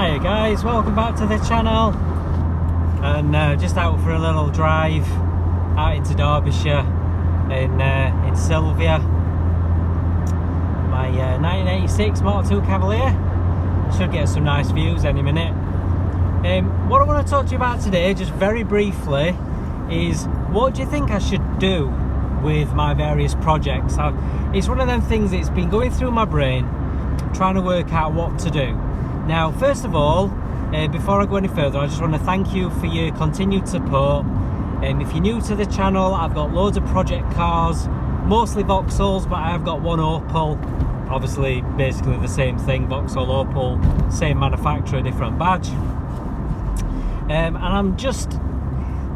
Hi guys, welcome back to the channel. And just out for a little drive out into Derbyshire in Sylvia. My 1986 Mark II Cavalier. Should get some nice views any minute. What I want to talk to you about today, just very briefly, is what do you think I should do with my various projects? It's one of them things that's been going through my brain, trying to work out what to do. Now, first of all, before I go any further, I just want to thank you for your continued support. If you're new to the channel, I've got loads of project cars, mostly Vauxhalls, but I've got one Opel. Obviously, basically the same thing, Vauxhall, Opel, same manufacturer, different badge. And I'm just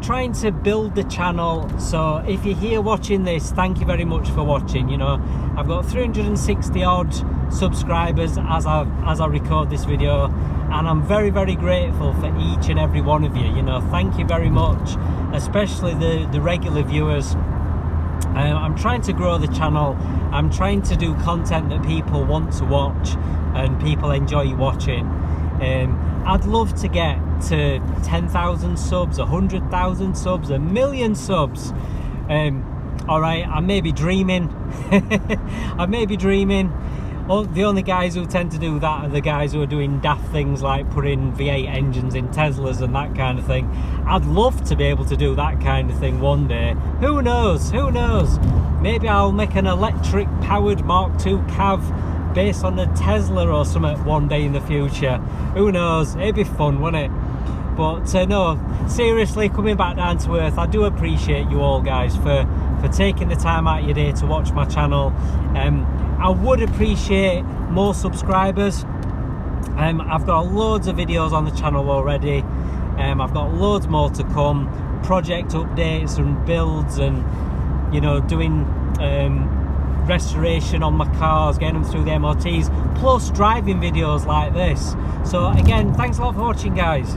trying to build the channel, so if you're here watching this, thank you very much for watching. You know, I've got 360 odd subscribers as I record this video, and I'm very, very grateful for each and every one of you. You know, thank you very much, especially the regular viewers. I'm trying to grow the channel. I'm trying to do content that people want to watch and people enjoy watching. I'd love to get to 10,000 subs, 100,000 subs, 1 million subs. Alright, I may be dreaming. I may be dreaming. The only guys who tend to do that are the guys who are doing daft things like putting V8 engines in Teslas and that kind of thing. I'd love to be able to do that kind of thing one day. Who knows? Who knows? Maybe I'll make an electric powered Mark II Cav based on a Tesla or something one day in the future. Who knows? It'd be fun, wouldn't it? But no, seriously, coming back down to earth, I do appreciate you all guys for taking the time out of your day to watch my channel. I would appreciate more subscribers. I've got loads of videos on the channel already. I've got loads more to come, project updates and builds, and you know, doing restoration on my cars, getting them through the MOTs, plus driving videos like this. So again, thanks a lot for watching, guys.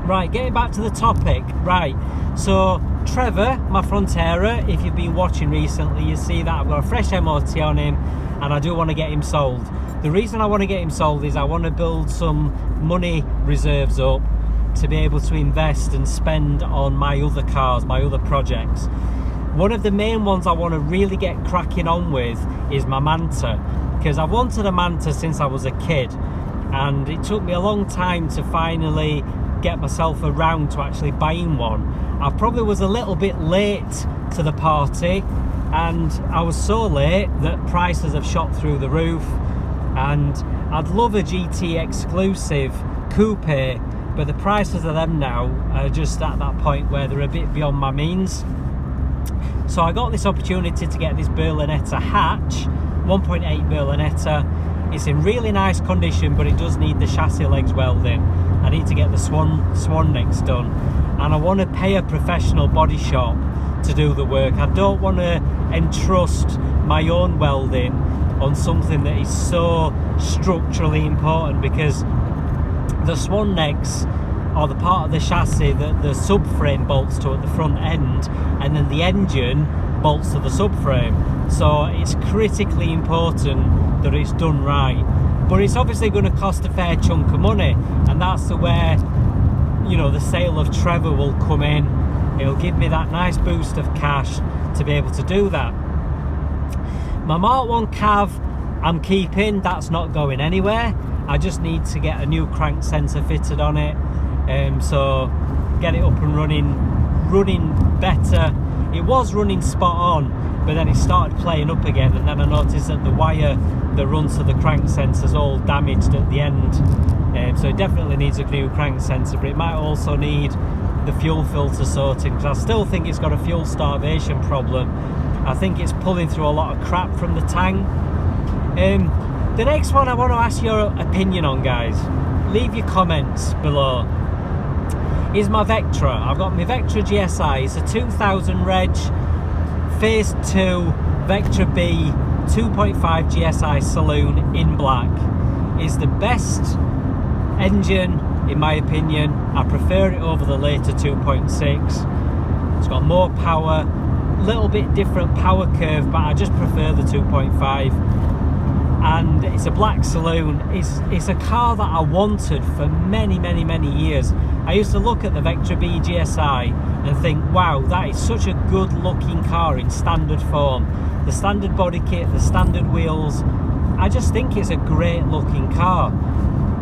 Right, getting back to the topic. Right, so Trevor, my Frontera, if you've been watching recently, you see that I've got a fresh MOT on him, and I do want to get him sold. The reason I want to get him sold is I want to build some money reserves up to be able to invest and spend on my other cars, my other projects. One of the main ones I want to really get cracking on with is my Manta, because I've wanted a Manta since I was a kid, and it took me a long time to finally get myself around to actually buying one. I probably was a little bit late to the party, and I was so late that prices have shot through the roof, and I'd love a GT exclusive coupe, but the prices of them now are just at that point where they're a bit beyond my means. So I got this opportunity to get this Berlinetta hatch, 1.8 Berlinetta. It's in really nice condition, but it does need the chassis legs welding. I need to get the swan necks done, and I want to pay a professional body shop to do the work. I don't want to entrust my own welding on something that is so structurally important, because the swan necks are the part of the chassis that the subframe bolts to at the front end, and then the engine bolts to the subframe. So it's critically important that it's done right. But it's obviously going to cost a fair chunk of money, and that's where, you know, the sale of Trevor will come in. It'll give me that nice boost of cash to be able to do that. My Mark I Cav I'm keeping, that's not going anywhere. I just need to get a new crank sensor fitted on it, so get it up and running better. It was running spot on, but then it started playing up again, and then I noticed that the wire that runs to the crank sensor is all damaged at the end. So it definitely needs a new crank sensor, but it might also need the fuel filter sorting, because I still think it's got a fuel starvation problem. I think it's pulling through a lot of crap from the tank. The next one I want to ask your opinion on, guys, leave your comments below, is my Vectra. I've got my Vectra GSI. It's a 2000 reg, phase 2 Vectra B 2.5 GSI saloon in black. Is the best engine in my opinion. I prefer it over the later 2.6. It's got more power, little bit different power curve, but I just prefer the 2.5. and it's a black saloon. It's a car that I wanted for many years. I used to look at the Vectra B GSI and think, wow, that is such a good looking car in standard form. The standard body kit, the standard wheels, I just think it's a great looking car.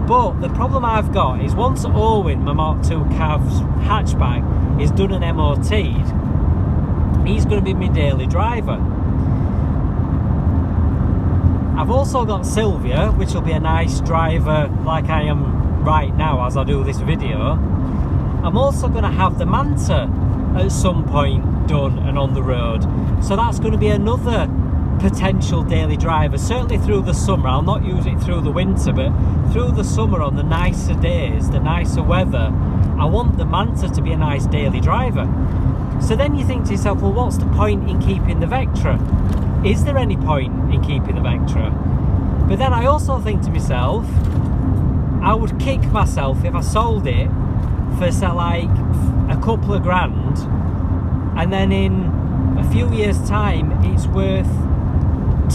But the problem I've got is once Owen, my Mark II Cavs hatchback, is done an MOT'd, he's going to be my daily driver. I've also got Sylvia, which will be a nice driver like I am right now as I do this video. I'm also going to have the Manta at some point done and on the road. So that's going to be another potential daily driver, certainly through the summer. I'll not use it through the winter, but through the summer on the nicer days, the nicer weather, I want the Manta to be a nice daily driver. So then you think to yourself, well, what's the point in keeping the Vectra? Is there any point in keeping the Vectra? But then I also think to myself, I would kick myself if I sold it for say like a couple of grand, and then in a few years time it's worth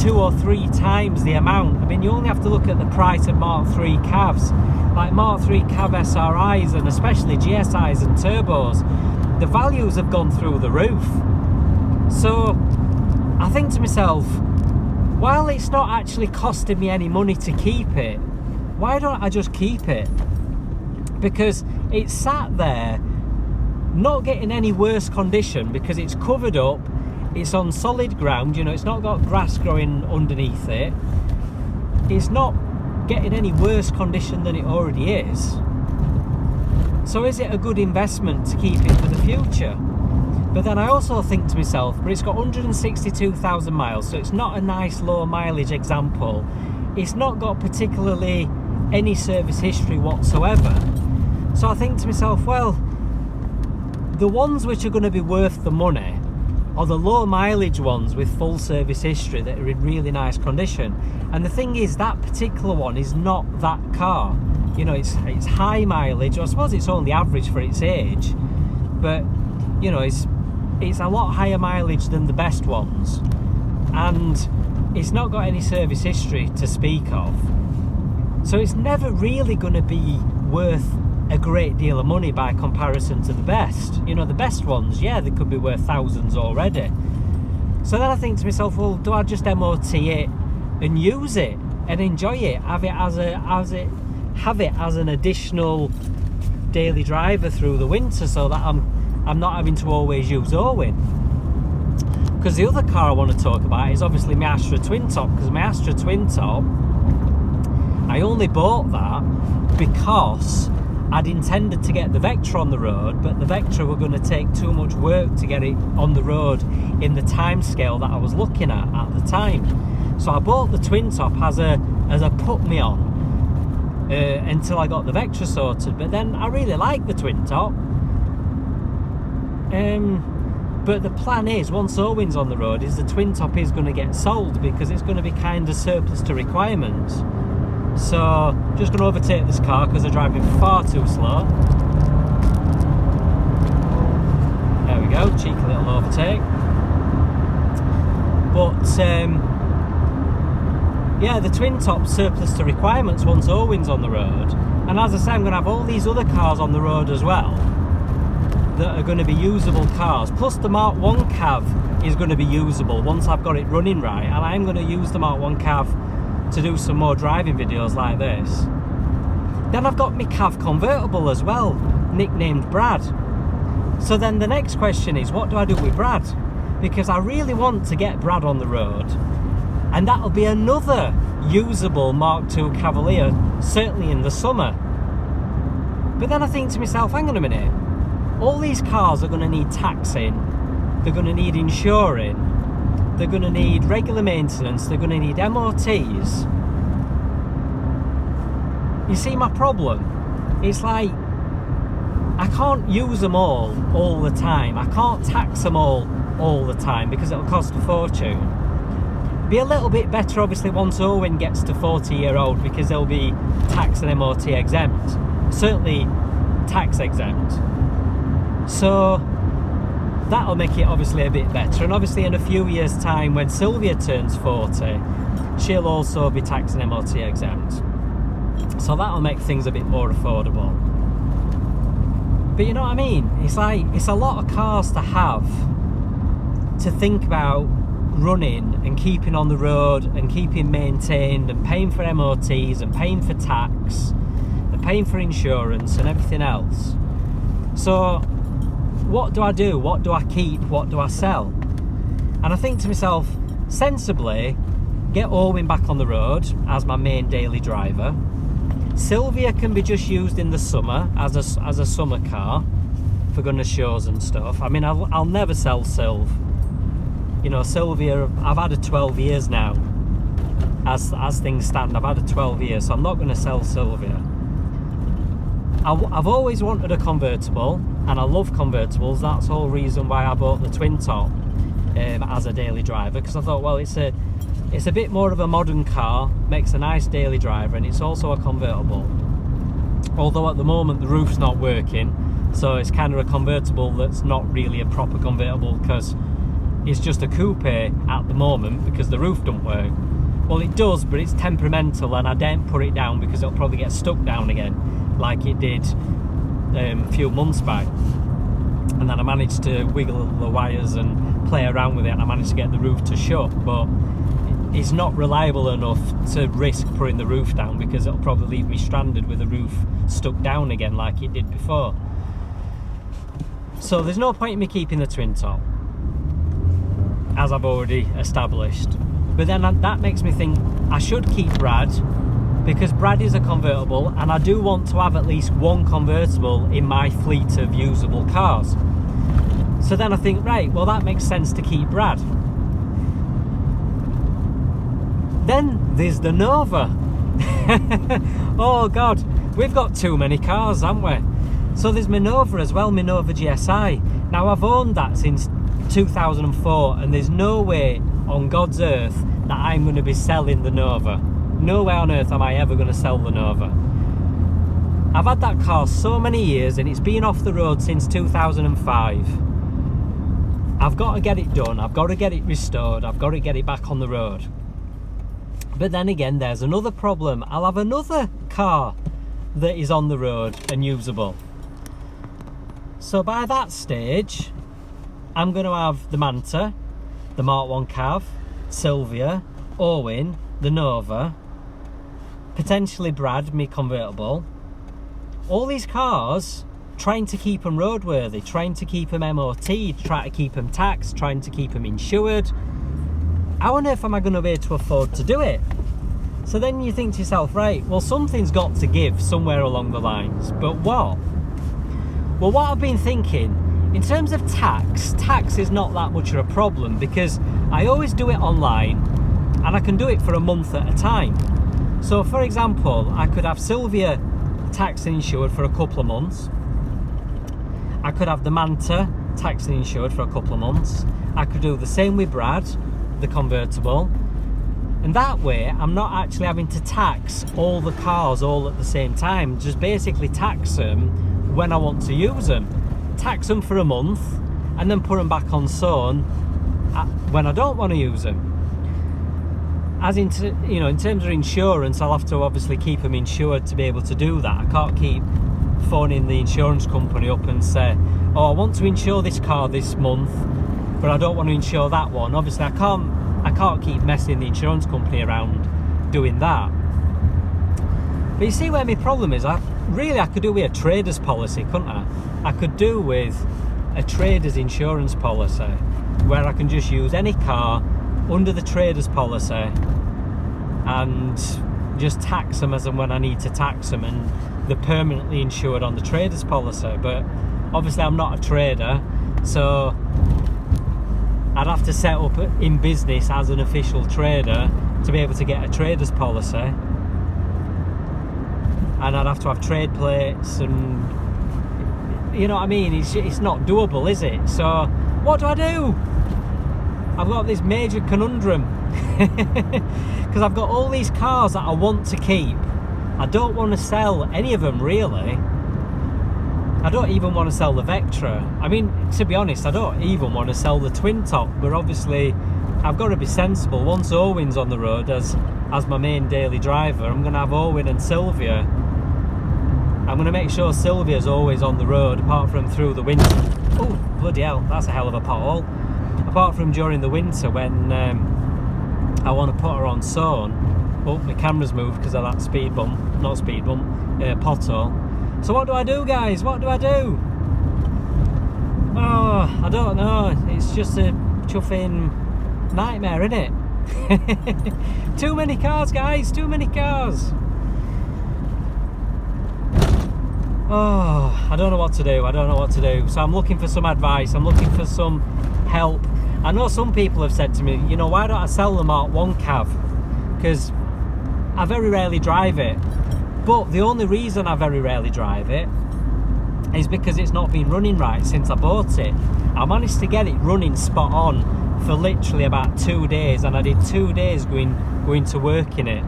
2 or 3 times the amount. I mean, you only have to look at the price of Mark III Cavs, like Mark III Cav SRIs and especially GSIs and turbos. The values have gone through the roof. So I think to myself, while it's not actually costing me any money to keep it, why don't I just keep it? Because it's sat there not getting any worse condition, because it's covered up, it's on solid ground, you know, it's not got grass growing underneath it, it's not getting any worse condition than it already is. So is it a good investment to keep it for the future? But then I also think to myself, but it's got 162,000 miles, so it's not a nice low mileage example. It's not got particularly any service history whatsoever. So I think to myself, well, the ones which are going to be worth the money are the low mileage ones with full service history that are in really nice condition. And the thing is, that particular one is not that car. You know, it's high mileage, or I suppose it's only average for its age, but you know, it's a lot higher mileage than the best ones, and it's not got any service history to speak of. So it's never really going to be worth a great deal of money by comparison to the best. You know, the best ones, yeah, they could be worth thousands already. So then I think to myself, well, do I just MOT it and use it and enjoy it, have it as an additional daily driver through the winter, so that I'm not having to always use Owen? Because the other car I want to talk about is obviously my Astra Twin Top, because my Astra Twin Top, I only bought that because I'd intended to get the Vectra on the road, but the Vectra were going to take too much work to get it on the road in the time scale that I was looking at the time. So I bought the Twin Top as a put me on until I got the Vectra sorted. But then I really like the Twin Top. But the plan is, once Owen's on the road, is the Twin Top is going to get sold, because it's going to be kind of surplus to requirements. So just going to overtake this car because they're driving far too slow. There we go, cheeky little overtake. But yeah, the Twin Top surplus to requirements once Owen's on the road. And as I say, I'm going to have all these other cars on the road as well that are going to be usable cars. Plus the Mark I Cav is going to be usable once I've got it running right, and I'm going to use the Mark I Cav to do some more driving videos like this. Then I've got my Cav convertible as well, nicknamed Brad. So then the next question is, what do I do with Brad? Because I really want to get Brad on the road, and that'll be another usable Mark II Cavalier, certainly in the summer. But then I think to myself, hang on a minute, all these cars are going to need taxing, they're going to need insuring, they're going to need regular maintenance, they're going to need MOTs. You see my problem? It's like, I can't use them all the time. I can't tax them all the time because it'll cost a fortune. Be a little bit better obviously once Owen gets to 40-year-old, because they'll be tax and MOT exempt, certainly tax exempt. So that'll make it obviously a bit better. And obviously in a few years' time, when Sylvia turns 40, she'll also be tax and MOT exempt. So that'll make things a bit more affordable. But you know what I mean? It's like, it's a lot of cars to have, to think about running and keeping on the road and keeping maintained and paying for MOTs and paying for tax and paying for insurance and everything else. So what do I do? What do I keep? What do I sell? And I think to myself, sensibly, get Owen back on the road as my main daily driver. Sylvia can be just used in the summer as a summer car for goodness shows and stuff. I mean, I'll never sell Sylv. You know, Sylvia, I've had her 12 years now. As things stand, I've had her 12 years, so I'm not going to sell Sylvia. I've always wanted a convertible, and I love convertibles. That's the whole reason why I bought the twin top as a daily driver, because I thought, well, it's a bit more of a modern car, makes a nice daily driver, and it's also a convertible. Although at the moment the roof's not working, so it's kind of a convertible that's not really a proper convertible, because it's just a coupe at the moment because the roof don't work. Well, it does, but it's temperamental, and I daren't put it down because it'll probably get stuck down again like it did a few months back. And then I managed to wiggle the wires and play around with it, and I managed to get the roof to shut, but it's not reliable enough to risk putting the roof down because it'll probably leave me stranded with the roof stuck down again like it did before. So there's no point in me keeping the twin top, as I've already established. But then that makes me think I should keep Brad, because Brad is a convertible, and I do want to have at least one convertible in my fleet of usable cars. So then I think, right, well, that makes sense to keep Brad. Then there's the Nova. Oh God, we've got too many cars, haven't we? So there's my Nova as well, my Nova GSI. Now, I've owned that since 2004, and there's no way on God's earth that I'm going to be selling the Nova. No way on earth am I ever going to sell the Nova. I've had that car so many years, and it's been off the road since 2005. I've got to get it done, I've got to get it restored, I've got to get it back on the road. But then again, there's another problem. I'll have another car that is on the road and usable. So by that stage, I'm going to have the Manta, the Mark 1 Cav, Sylvia, Owen, the Nova, potentially Brad, me convertible. All these cars, trying to keep them roadworthy, trying to keep them MOT, trying to keep them taxed, trying to keep them insured. How on earth am I going to be able to afford to do it? So then you think to yourself, right, well, something's got to give somewhere along the lines. But what? Well, what I've been thinking, in terms of tax is not that much of a problem, because I always do it online, and I can do it for a month at a time. So for example, I could have Sylvia taxed and insured for a couple of months. I could have the Manta taxed and insured for a couple of months. I could do the same with Brad, the convertible. And that way, I'm not actually having to tax all the cars all at the same time. Just basically tax them when I want to use them. Tax them for a month, and then put them back on SON when I don't want to use them. As in, in terms of insurance, I'll have to obviously keep them insured to be able to do that. I can't keep phoning the insurance company up and say, oh, I want to insure this car this month, but I don't want to insure that one. Obviously, I can't keep messing the insurance company around doing that. But you see where my problem is? I could do with a trader's policy, couldn't I? I could do with a trader's insurance policy, where I can just use any car under the trader's policy and just tax them as and when I need to tax them, and they're permanently insured on the trader's policy. But obviously I'm not a trader, so I'd have to set up in business as an official trader to be able to get a trader's policy, and I'd have to have trade plates, and you know what I mean, it's not doable, is it? So what do? I've got this major conundrum because I've got all these cars that I want to keep. I don't want to sell any of them really, I don't even want to sell the Vectra. I mean, to be honest, I don't even want to sell the twin top, but obviously I've got to be sensible. Once Owen's on the road as my main daily driver, I'm going to have Owen and Sylvia. I'm going to make sure Sylvia's always on the road, apart from through the winter. Oh, bloody hell, that's a hell of a pothole. Apart from during the winter when I want to put her on zone. Oh, my camera's moved because of that pothole. So what do I do, guys? What do I do? Oh, I don't know. It's just a chuffing nightmare, isn't it? Too many cars, guys, too many cars. Oh, I don't know what to do. So I'm looking for some advice. I'm looking for some help. I know some people have said to me, you know, why don't I sell the Mark 1 Cav? Because I very rarely drive it. But the only reason I very rarely drive it is because it's not been running right since I bought it. I managed to get it running spot on for literally about 2 days, and I did 2 days going to work in it.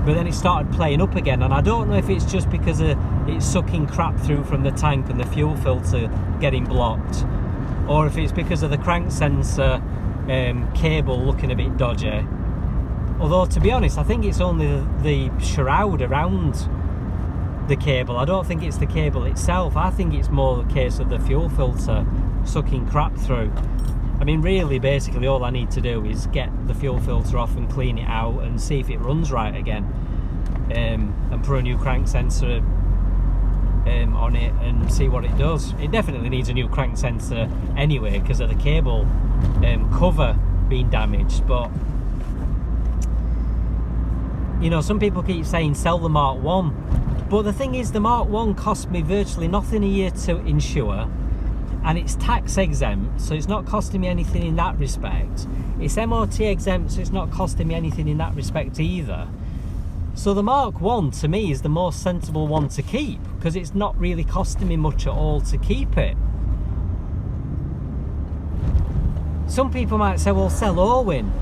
But then it started playing up again, and I don't know if it's just because it's sucking crap through from the tank and the fuel filter getting blocked, or if it's because of the crank sensor cable looking a bit dodgy. Although, to be honest, I think it's only the shroud around the cable. I don't think it's the cable itself. I think it's more the case of the fuel filter sucking crap through. I mean, really, basically, all I need to do is get the fuel filter off and clean it out and see if it runs right again, and put a new crank sensor on it and see what it does. It definitely needs a new crank sensor anyway because of the cable cover being damaged. But you know, some people keep saying sell the Mark 1, but the thing is, the Mark 1 cost me virtually nothing a year to insure, and it's tax exempt, so it's not costing me anything in that respect. It's MOT exempt, so it's not costing me anything in that respect either. So the Mark 1 to me is the most sensible one to keep, because it's not really costing me much at all to keep it. Some people might say, well, sell Owen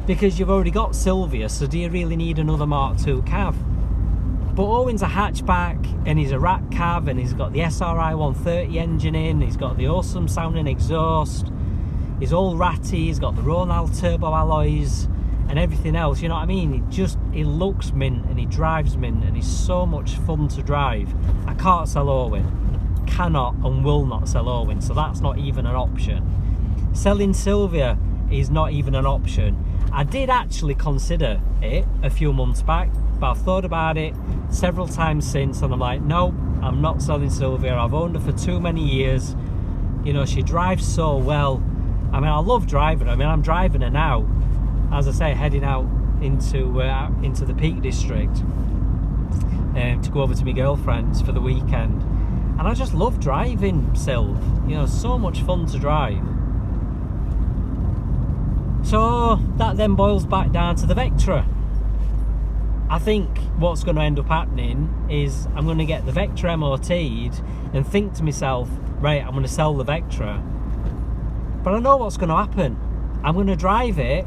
because you've already got Sylvia, so do you really need another Mark 2 Cav? But Owen's a hatchback, and he's a rat cav, and he's got the SRI 130 engine in, he's got the awesome sounding exhaust, he's all ratty, he's got the Ronald turbo alloys and everything else, you know what I mean? He looks mint, and he drives mint, and he's so much fun to drive. I can't sell Owen, cannot and will not sell Owen, so that's not even an option. Selling Sylvia is not even an option. I did actually consider it a few months back, but I've thought about it several times since, and I'm like, no, I'm not selling Sylvia. I've owned her for too many years. You know, she drives so well. I mean, I love driving her. I mean, I'm driving her now, as I say, heading out into the Peak District to go over to my girlfriend's for the weekend, and I just love driving Sylv. You know, so much fun to drive. So that then boils back down to the Vectra. I think what's going to end up happening is I'm going to get the Vectra MOT'd and think to myself, right, I'm going to sell the Vectra. But I know what's going to happen. I'm going to drive it,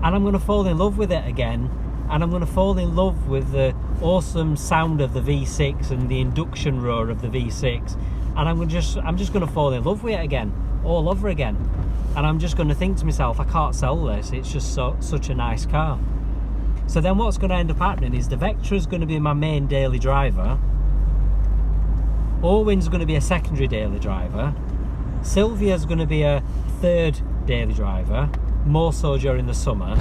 and I'm going to fall in love with it again, and I'm going to fall in love with the awesome sound of the V6 and the induction roar of the V6, and I'm just going to fall in love with it again, all over again. And I'm just going to think to myself, I can't sell this, it's just such a nice car. So then what's going to end up happening is the Vectra is going to be my main daily driver, Owen's going to be a secondary daily driver, Sylvia's going to be a third daily driver, more so during the summer.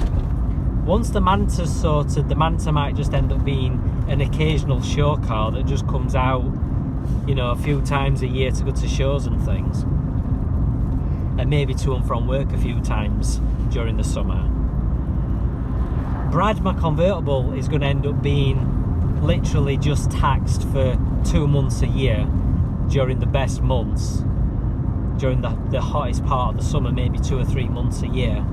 Once the Manta's sorted, the Manta might just end up being an occasional show car that just comes out, you know, a few times a year to go to shows and things, and maybe to and from work a few times during the summer. Brad, my convertible, is going to end up being literally just taxed for 2 months a year during the best months, during the hottest part of the summer, maybe 2 or 3 months a year.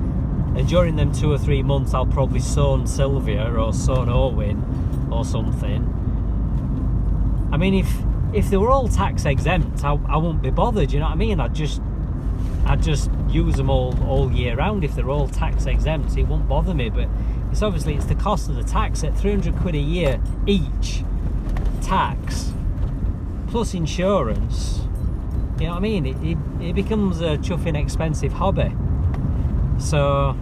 And during them 2 or 3 months, I'll probably son Sylvia or son Owen or something. I mean, if they were all tax exempt, I wouldn't be bothered, you know what I mean? I'd just use them all year round. If they're all tax exempt, it won't bother me. But it's obviously the cost of the tax at 300 quid a year each, tax plus insurance. You know what I mean? It becomes a chuffing expensive hobby. So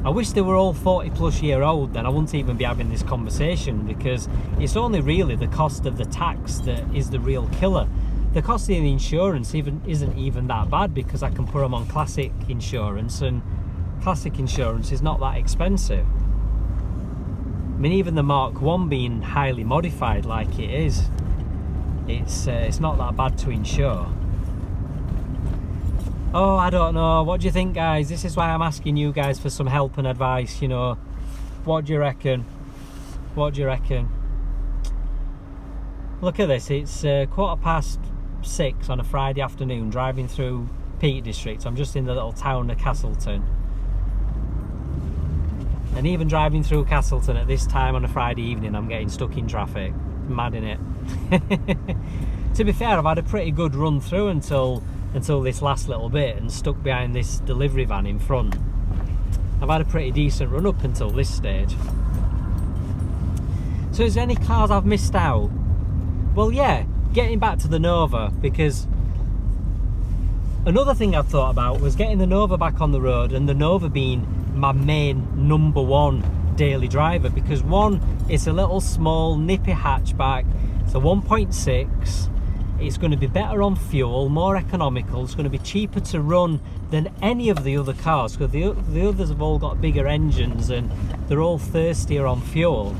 I wish they were all 40 plus year old, then I wouldn't even be having this conversation, because it's only really the cost of the tax that is the real killer. The cost of the insurance isn't even that bad, because I can put them on classic insurance, and classic insurance is not that expensive. I mean, even the Mark 1 being highly modified like it is, it's not that bad to insure. Oh, I don't know. What do you think, guys? This is why I'm asking you guys for some help and advice, you know. What do you reckon? What do you reckon? Look at this. It's 6:15 on a Friday afternoon, driving through Peak District. I'm just in the little town of Castleton. And even driving through Castleton at this time on a Friday evening, I'm getting stuck in traffic. Mad, innit? To be fair, I've had a pretty good run through until this last little bit, and stuck behind this delivery van in front. I've had a pretty decent run up until this stage. So is there any cars I've missed out? Well, yeah, getting back to the Nova, because another thing I've thought about was getting the Nova back on the road, and the Nova being my main number one daily driver, because one, it's a little small nippy hatchback, it's a 1.6, it's going to be better on fuel, more economical, it's going to be cheaper to run than any of the other cars, because the others have all got bigger engines and they're all thirstier on fuel.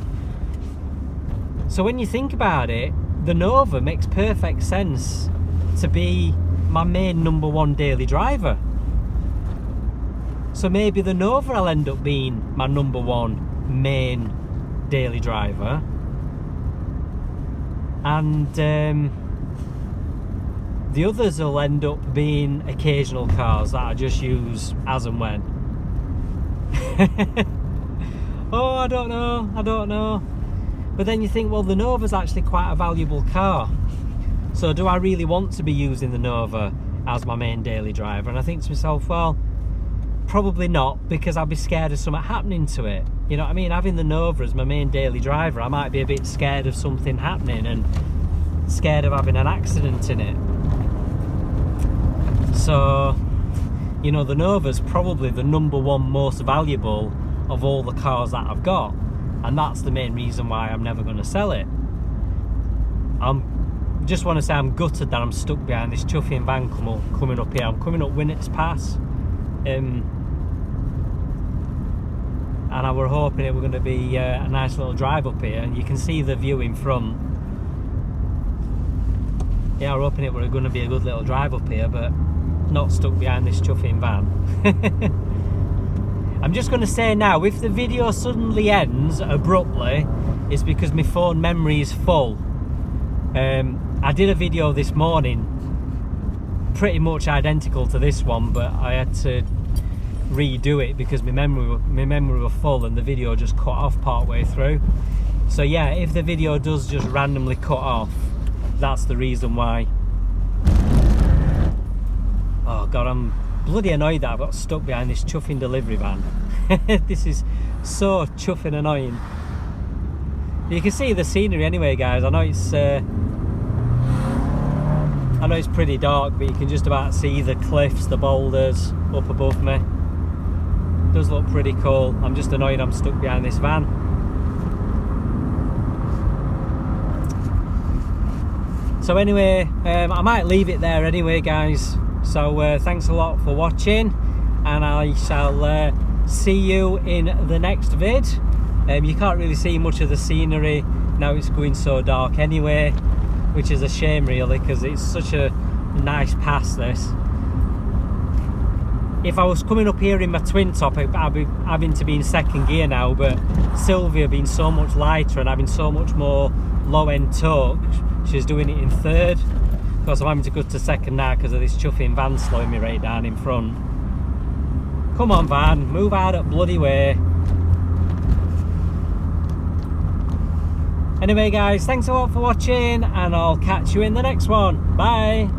So when you think about it, the Nova makes perfect sense to be my main number one daily driver. So maybe the Nova will end up being my number one main daily driver, and the others will end up being occasional cars that I just use as and when. Oh, I don't know. But then you think, well, the Nova's actually quite a valuable car. So do I really want to be using the Nova as my main daily driver? And I think to myself, well, probably not, because I'd be scared of something happening to it. You know what I mean? Having the Nova as my main daily driver, I might be a bit scared of something happening and scared of having an accident in it. So, you know, the Nova's probably the number one most valuable of all the cars that I've got, and that's the main reason why I'm never going to sell it. Just want to say I'm gutted that I'm stuck behind this chuffing van coming up here. I'm coming up Winnett's Pass, and I were hoping it were going to be a nice little drive up here, and you can see the view in front. Yeah, I were hoping it were going to be a good little drive up here, but not stuck behind this chuffing van. I'm just going to say now, if the video suddenly ends abruptly, it's because my phone memory is full. I did a video this morning pretty much identical to this one, but I had to redo it because my memory were full and the video just cut off part way through. So yeah, if the video does just randomly cut off, that's the reason why. Oh god, I'm bloody annoyed that I got stuck behind this chuffing delivery van. This is so chuffing annoying. You can see the scenery anyway, guys. I know it's pretty dark, but you can just about see the cliffs, the boulders up above me. It does look pretty cool. I'm just annoyed I'm stuck behind this van. So anyway, I might leave it there anyway, guys. So thanks a lot for watching, and I shall see you in the next vid. You can't really see much of the scenery now, it's going so dark anyway, which is a shame really, because it's such a nice pass this. If I was coming up here in my twin top, I'd be having to be in second gear now, but Sylvia being so much lighter and having so much more low end torque, she's doing it in third. Of course I'm having to go to second now because of this chuffing van slowing me right down in front. Come on van, move out of bloody way. Anyway guys, thanks a lot for watching, and I'll catch you in the next one. Bye.